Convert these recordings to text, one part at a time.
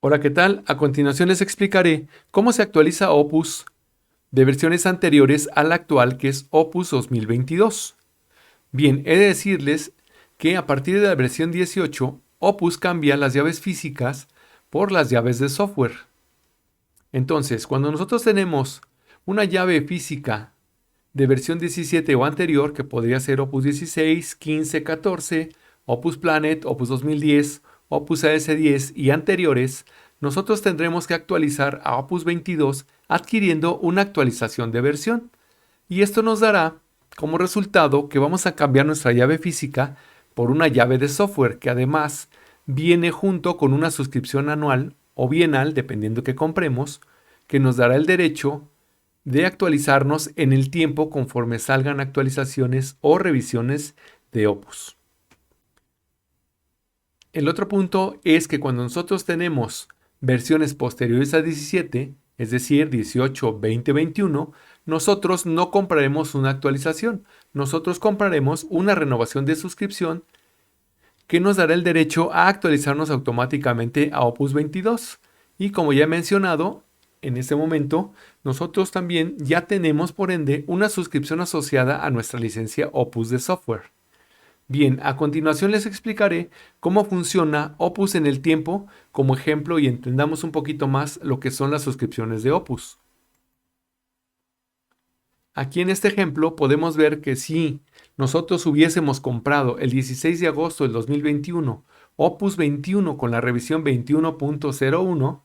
Hola, ¿qué tal? A continuación les explicaré cómo se actualiza Opus de versiones anteriores a la actual, que es Opus 2022. Bien, he de decirles que a partir de la versión 18, Opus cambia las llaves físicas por las llaves de software. Entonces, cuando nosotros tenemos una llave física de versión 17 o anterior, que podría ser Opus 16, 15, 14, Opus Planet, Opus 2010, Opus AS10 y anteriores, nosotros tendremos que actualizar a Opus 22 adquiriendo una actualización de versión. Y esto nos dará como resultado que vamos a cambiar nuestra llave física por una llave de software que además viene junto con una suscripción anual o bienal, dependiendo que compremos, que nos dará el derecho de actualizarnos en el tiempo conforme salgan actualizaciones o revisiones de Opus. El otro punto es que cuando nosotros tenemos versiones posteriores a 17, es decir, 18, 20, 21, nosotros no compraremos una actualización, nosotros compraremos una renovación de suscripción que nos dará el derecho a actualizarnos automáticamente a Opus 22. Y como ya he mencionado, en este momento, nosotros también ya tenemos, por ende, una suscripción asociada a nuestra licencia Opus de software. Bien, a continuación les explicaré cómo funciona Opus en el tiempo como ejemplo y entendamos un poquito más lo que son las suscripciones de Opus. Aquí en este ejemplo podemos ver que si nosotros hubiésemos comprado el 16 de agosto del 2021 Opus 21 con la revisión 21.01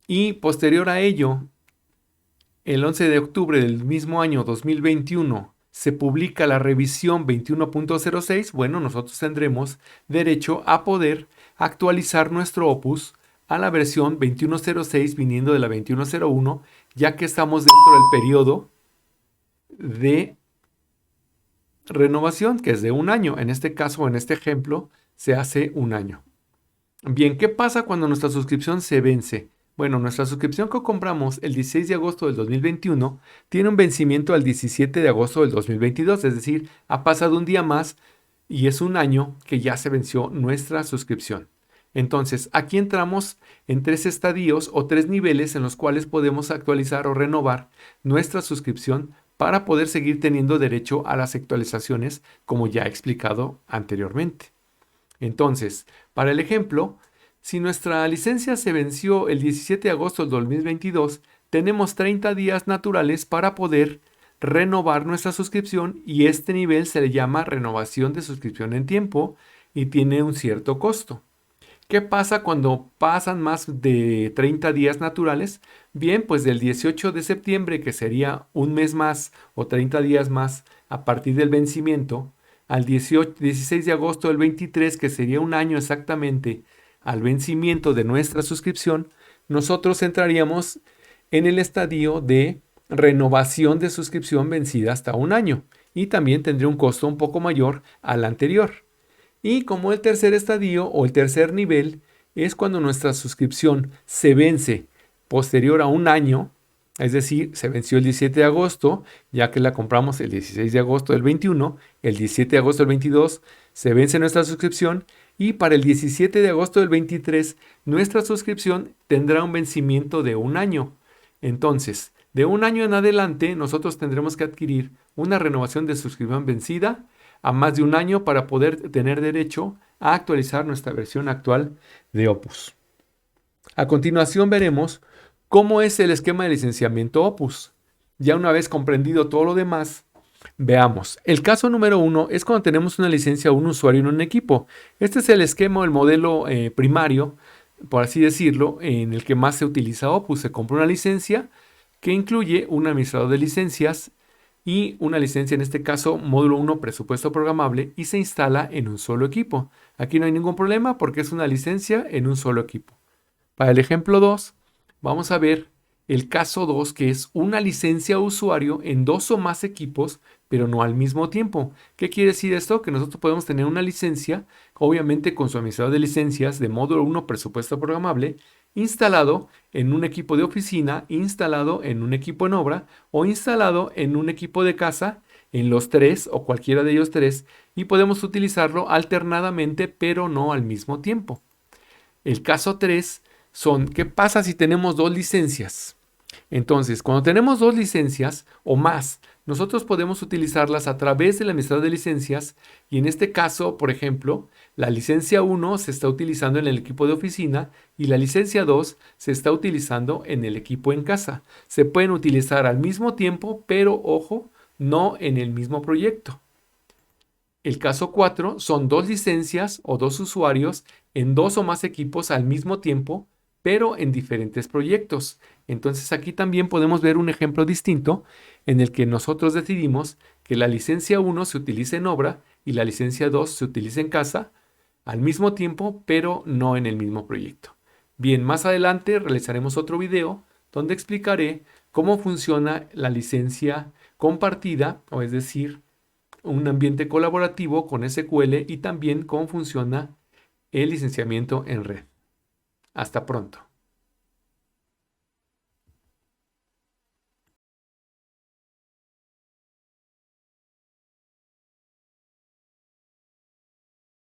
y posterior a ello, el 11 de octubre del mismo año 2021 se publica la revisión 21.06, bueno, nosotros tendremos derecho a poder actualizar nuestro Opus a la versión 21.06 viniendo de la 21.01, ya que estamos dentro del periodo de renovación, que es de un año. En este caso, en este ejemplo, se hace un año. Bien, ¿qué pasa cuando nuestra suscripción se vence? Bueno, nuestra suscripción que compramos el 16 de agosto del 2021 tiene un vencimiento al 17 de agosto del 2022, es decir, ha pasado un día más y es un año que ya se venció nuestra suscripción. Entonces, aquí entramos en tres estadios o tres niveles en los cuales podemos actualizar o renovar nuestra suscripción para poder seguir teniendo derecho a las actualizaciones, como ya he explicado anteriormente. Entonces, para el ejemplo, si nuestra licencia se venció el 17 de agosto del 2022, tenemos 30 días naturales para poder renovar nuestra suscripción y este nivel se le llama renovación de suscripción en tiempo y tiene un cierto costo. ¿Qué pasa cuando pasan más de 30 días naturales? Bien, pues del 18 de septiembre, que sería un mes más o 30 días más a partir del vencimiento, al 16 de agosto del 23, que sería un año exactamente al vencimiento de nuestra suscripción, nosotros entraríamos en el estadio de renovación de suscripción vencida hasta un año y también tendría un costo un poco mayor al anterior. Y como el tercer estadio o el tercer nivel es cuando nuestra suscripción se vence posterior a un año, es decir, se venció el 17 de agosto, ya que la compramos el 16 de agosto del 21, el 17 de agosto del 22 se vence nuestra suscripción y para el 17 de agosto del 23 nuestra suscripción tendrá un vencimiento de un año. Entonces, de un año en adelante nosotros tendremos que adquirir una renovación de suscripción vencida a más de un año para poder tener derecho a actualizar nuestra versión actual de Opus. A continuación veremos cómo es el esquema de licenciamiento Opus. Ya una vez comprendido todo lo demás, veamos. El caso número 1 es cuando tenemos una licencia o un usuario en un equipo. Este es el esquema o el modelo primario, por así decirlo, en el que más se utiliza Opus. Se compra una licencia que incluye un administrador de licencias y una licencia, en este caso, módulo 1, presupuesto programable, y se instala en un solo equipo. Aquí no hay ningún problema porque es una licencia en un solo equipo. Para el ejemplo 2, vamos a ver el caso 2, que es una licencia a usuario en dos o más equipos, pero no al mismo tiempo. ¿Qué quiere decir esto? Que nosotros podemos tener una licencia, obviamente con su administrador de licencias de módulo 1, presupuesto programable, instalado en un equipo de oficina, instalado en un equipo en obra o instalado en un equipo de casa, en los tres o cualquiera de ellos tres, y podemos utilizarlo alternadamente, pero no al mismo tiempo. El caso 3 son, ¿qué pasa si tenemos dos licencias? Entonces, cuando tenemos dos licencias o más, nosotros podemos utilizarlas a través del administrador de licencias y en este caso, por ejemplo, la licencia 1 se está utilizando en el equipo de oficina y la licencia 2 se está utilizando en el equipo en casa. Se pueden utilizar al mismo tiempo, pero ojo, no en el mismo proyecto. El caso 4 son dos licencias o dos usuarios en dos o más equipos al mismo tiempo, pero en diferentes proyectos. Entonces aquí también podemos ver un ejemplo distinto en el que nosotros decidimos que la licencia 1 se utilice en obra y la licencia 2 se utilice en casa al mismo tiempo, pero no en el mismo proyecto. Bien, más adelante realizaremos otro video donde explicaré cómo funciona la licencia compartida, o es decir, un ambiente colaborativo con SQL y también cómo funciona el licenciamiento en red. Hasta pronto.